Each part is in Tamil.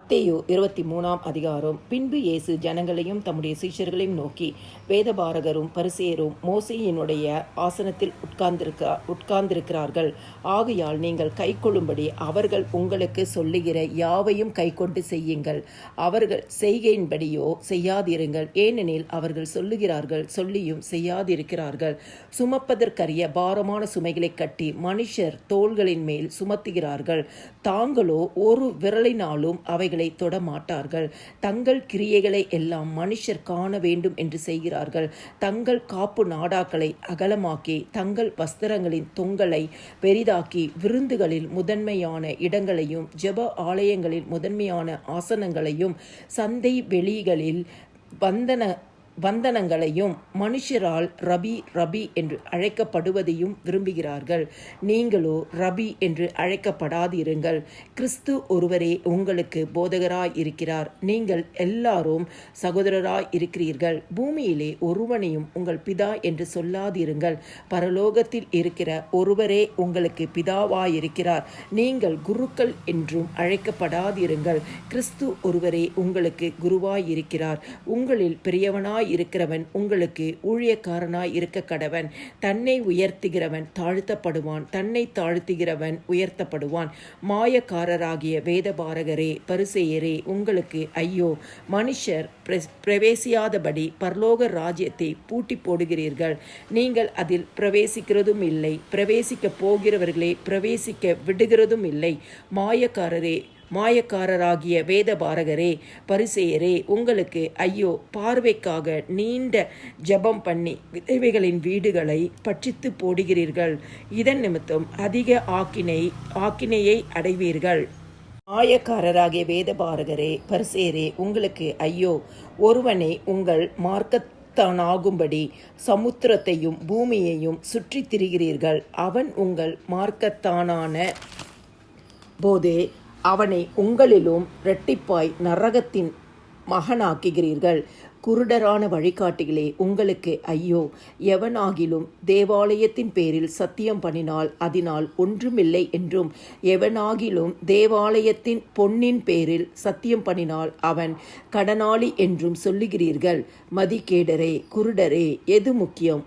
மத்தேயு 23 அதிகாரம். பின்பு இயேசு ஜனங்களையும் தம்முடைய சீஷர்களையும் நோக்கி, வேதபாரகரும் பரிசேயரும் மோசேயினுடைய ஆசனத்தில் உட்கார்ந்திருக்கிறார்கள். ஆகையால் நீங்கள் கைக்கொள்ளும்படி அவர்கள் உங்களுக்கு சொல்லுகிற யாவையும் கைக்கொண்டு செய்யுங்கள். அவர்கள் செய்கையின்படியோ செய்யாதிருங்கள். ஏனெனில் அவர்கள் சொல்லுகிறார்கள், சொல்லியும் செய்யாதிருக்கிறார்கள். சுமப்பதற்கரிய பாரமான சுமைகளை கட்டி மனுஷர் தோள்களின் மேல் சுமத்துகிறார்கள். தாங்களோ ஒரு விரலினாலும் அவைகளை தொடமாட்டார்கள். தங்கள் கிரியைகளை எல்லாம் மனுஷர் காண வேண்டும் என்று செய்கிறார்கள். தங்கள் காப்பு நாடாக்களை அகலமாக்கி தங்கள் வஸ்திரங்களின் தொங்கலை பெரிதாக்கி விருந்துகளில் முதன்மையான இடங்களையும் ஜெப ஆலயங்களில் முதன்மையான ஆசனங்களையும் சந்தை வெளிகளில் வந்தனங்களையும் மனுஷரால் ரபி ரபி என்று அழைக்கப்படுவதையும் விரும்புகிறார்கள். நீங்களோ ரபி என்று அழைக்கப்படாதிருங்கள். கிறிஸ்து ஒருவரே உங்களுக்கு போதகராய் இருக்கிறார். நீங்கள் எல்லாரும் சகோதரராய் இருக்கிறீர்கள். பூமியிலே ஒருவனையும் உங்கள் பிதா என்று சொல்லாதிருங்கள். பரலோகத்தில் இருக்கிற ஒருவரே உங்களுக்கு பிதாவாயிருக்கிறார். நீங்கள் குருக்கள் என்றும் அழைக்கப்படாதிருங்கள். கிறிஸ்து ஒருவரே உங்களுக்கு குருவாயிருக்கிறார். உங்களில் பெரியவனாய் இருக்கிறவன் உங்களுக்கு ஊழியக்காரனாய் இருக்க கடவன். தன்னை உயர்த்துகிறவன் தாழ்த்தப்படுவான், தன்னை தாழ்த்துகிறவன் உயர்த்தப்படுவான். மாயக்காரராகிய வேதபாரகரே பரிசேயரே உங்களுக்கு ஐயோ! மனுஷர் பிரவேசியாதபடி பரலோக ராஜ்யத்தை பூட்டி போடுகிறீர்கள். நீங்கள் அதில் பிரவேசிக்கிறதும் இல்லை, பிரவேசிக்க போகிறவர்களை பிரவேசிக்க விடுகிறதும் இல்லை. மாயக்காரராகிய வேதபாரகரே பரிசேயரே உங்களுக்கு ஐயோ! பார்வைக்காக நீண்ட ஜெபம் பண்ணி விதவைகளின் வீடுகளை பட்சித்து போடுகிறீர்கள். இதன் நிமித்தம் அதிக ஆக்கினையை அடைவீர்கள். மாயக்காரராகிய வேதபாரகரே பரிசேயரே உங்களுக்கு ஐயோ! ஒருவனை உங்கள் மார்க்கத்தானாகும்படி சமுத்திரத்தையும் பூமியையும் சுற்றி திரிகிறீர்கள். அவன் உங்கள் மார்க்கத்தானான போதே அவனை உங்களிலும் இரட்டிப்பாய் நரகத்தின் மகனாக்குகிறீர்கள். குருடரான வழிகாட்டிகளே உங்களுக்கு ஐயோ! எவனாகிலும் தேவாலயத்தின் பேரில் சத்தியம் பண்ணினால் அதனால் ஒன்றுமில்லை என்றும், எவனாகிலும் தேவாலயத்தின் பொன்னின் பேரில் சத்தியம் பண்ணினால் அவன் கடனாளி என்றும் சொல்லுகிறீர்கள். மதிகேடரே, குருடரே, எது முக்கியம்?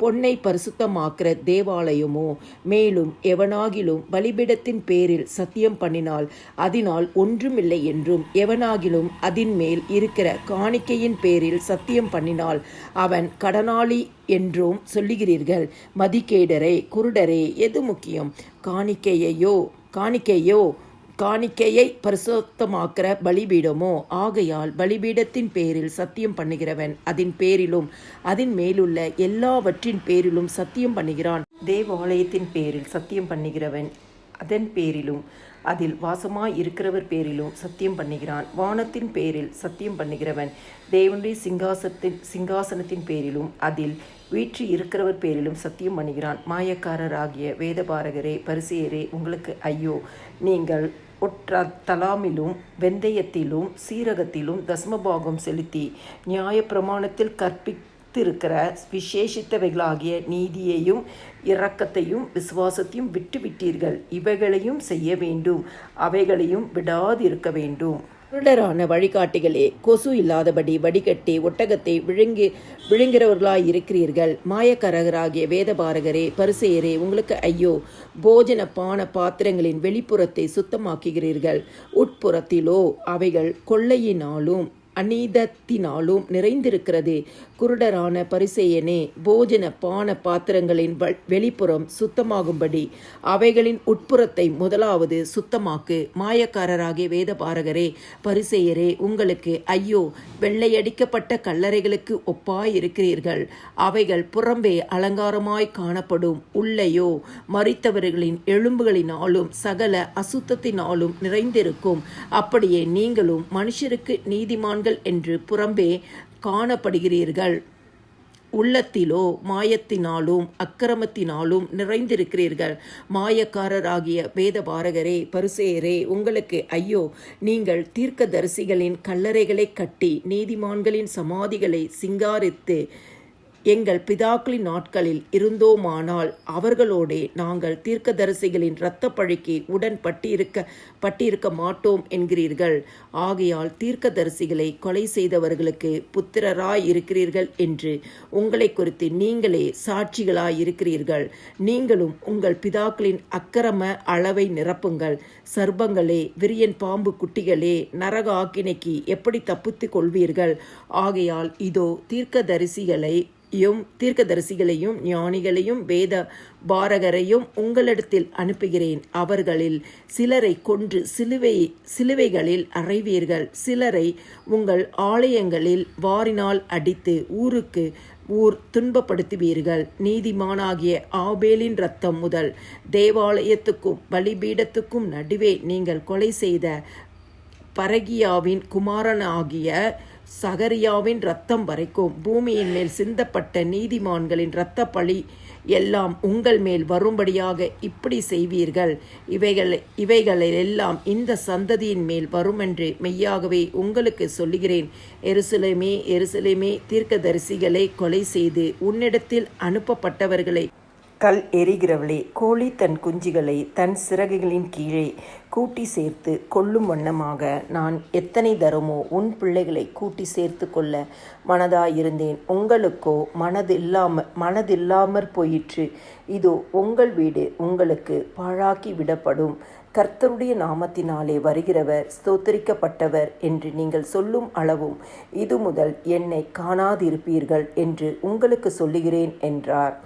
பொன்னை பரிசுத்தமாக்கிற தேவாலயமோ? மேலும் எவனாகிலும் பலிபீடத்தின் பேரில் சத்தியம் பண்ணினால் அதனால் ஒன்றுமில்லை என்றும், எவனாகிலும் அதின் மேல் இருக்கிற காணிக்கையின் பேரில் சத்தியம் பண்ணினால் அவன் கடனாளி என்றும் சொல்லுகிறீர்கள். மதிகேடரே, குருடரே, எது முக்கியம்? காணிக்கையை பரிசுத்தமாக்கிற பலிபீடமோ? ஆகையால் பலிபீடத்தின் பேரில் சத்தியம் பண்ணுகிறவன் அதன் பேரிலும் அதன் மேலுள்ள எல்லாவற்றின் பேரிலும் சத்தியம் பண்ணுகிறான். தேவாலயத்தின் பேரில் சத்தியம் பண்ணுகிறவன் அதன் பேரிலும் அதில் வாசமாய் இருக்கிறவர் பேரிலும் சத்தியம் பண்ணுகிறான். வானத்தின் பேரில் சத்தியம் பண்ணுகிறவன் தேவனுடைய சிங்காசனத்தின் பேரிலும் அதில் வீற்றி இருக்கிறவர் பேரிலும் சத்தியம் பண்ணுகிறான். மாயக்காரராகிய வேதபாரகரே பரிசேயரே உங்களுக்கு ஐயோ! நீங்கள் தலாமிலும் வெந்தயத்திலும் சீரகத்திலும் தசமபாகம் செலுத்தி நியாயப்பிரமாணத்தில் கற்பித்திருக்கிற விசேஷித்தவைகளாகிய நீதியையும் இரக்கத்தையும் விசுவாசத்தையும் விட்டுவிட்டீர்கள். இவைகளையும் செய்ய வேண்டும், அவைகளையும் விடாதிருக்க வேண்டும். குருடரான வழிகாட்டிகளே, கொசு இல்லாதபடி வடிகட்டி ஒட்டகத்தை விழுங்கிறவர்களாயிருக்கிறீர்கள். மாயக்காரராகிய வேதபாரகரே பரிசேயரே உங்களுக்கு ஐயோ! போஜன பான பாத்திரங்களின் வெளிப்புறத்தை சுத்தமாக்குகிறீர்கள். உட்புறத்திலோ அவைகள் கொள்ளையினாலும் அநீதத்தினாலும் நிறைந்திருக்கிறது. குருடரான பரிசேயனே, போஜன பான பாத்திரங்களின் வெளிப்புறம் சுத்தமாகும்படி அவைகளின் உட்புறத்தை முதலாவது சுத்தமாக்கு. மாயக்காரராகிய வேதபாரகரே பரிசேயரே உங்களுக்கு ஐயோ! வெள்ளையடிக்கப்பட்ட கல்லறைகளுக்கு ஒப்பாயிருக்கிறீர்கள். அவைகள் புறம்பே அலங்காரமாய் காணப்படும், உள்ளேயோ மரித்தவர்களின் எலும்புகளினாலும் சகல அசுத்தத்தினாலும் நிறைந்திருக்கும். அப்படியே நீங்களும் மனுஷருக்கு நீதிமான்கள் என்று புறம்பே காணப்படுகிறீர்கள். உள்ளத்திலோ மாயத்தினாலும் அக்கிரமத்தினாலும் நிறைந்திருக்கிறீர்கள். மாயக்காரராகிய வேதபாரகரே பரிசேயரே உங்களுக்கு ஐயோ! நீங்கள் தீர்க்கதரிசிகளின் கல்லறைகளை கட்டி நீதிமான்களின் சமாதிகளை சிங்காரித்து எங்கள் பிதாக்களின் நாட்களில் இருந்தோமானால் அவர்களோடே நாங்கள் தீர்க்கதரிசிகளின் இரத்தப்பழிக்கு பட்டிருக்க மாட்டோம் என்கிறீர்கள். ஆகையால் தீர்க்கதரிசிகளை கொலை செய்தவர்களுக்கு புத்திரராய் இருக்கிறீர்கள் என்று உங்களை குறித்து நீங்களே சாட்சிகளாய் இருக்கிறீர்கள். நீங்களும் உங்கள் பிதாக்களின் அக்கிரம அளவை நிரப்புங்கள். சர்ப்பங்களே, விரியன் பாம்பு குட்டிகளே, நரக ஆக்கினைக்கு எப்படி தப்பித்துக் கொள்வீர்கள்? ஆகையால் இதோ தீர்க்கதரிசிகளையும் ஞானிகளையும் வேத பாரகரையும் உங்களிடத்தில் அனுப்புகிறேன். அவர்களில் சிலரை கொன்று சிலுவைகளில் அறைவீர்கள். சிலரை உங்கள் ஆலயங்களில் வாரினால் அடித்து ஊருக்கு ஊர் துன்பப்படுத்துவீர்கள். நீதிமானாகிய ஆபேலின் இரத்தம் முதல் தேவாலயத்துக்கும் பலிபீடத்துக்கும் நடுவே நீங்கள் கொலை செய்த பரகியாவின் குமாரனாகிய சகரியாவின் இரத்தம் வரைக்கும் பூமியின் மேல் சிந்தப்பட்ட நீதிமான்களின் இரத்த பழி எல்லாம் உங்கள் மேல் வரும்படியாக இப்படி செய்வீர்கள். இவைகளெல்லாம் இந்த சந்ததியின் மேல் வருமென்று மெய்யாகவே உங்களுக்கு சொல்லுகிறேன். எருசலேமே, எருசலேமே, தீர்க்கதரிசிகளை கொலை செய்து உன்னிடத்தில் அனுப்பப்பட்டவர்களை கல் எறிகிறவளே, கோழி தன் குஞ்சுகளை தன் சிறகுகளின் கீழே கூட்டி சேர்த்து கொள்ளும் வண்ணமாக நான் எத்தனை தரமோ உன் பிள்ளைகளை கூட்டி சேர்த்து கொள்ள மனதாயிருந்தேன். உங்களுக்கோ மனதில்லாமற் போயிற்று. இதோ உங்கள் வீடு உங்களுக்கு பாழாக்கி விடப்படும். கர்த்தருடைய நாமத்தினாலே வருகிறவர் ஸ்தோத்திரிக்கப்பட்டவர் என்று நீங்கள் சொல்லும் அளவும் இது முதல் என்னை காணாதிருப்பீர்கள் என்று உங்களுக்கு சொல்லுகிறேன் என்றார்.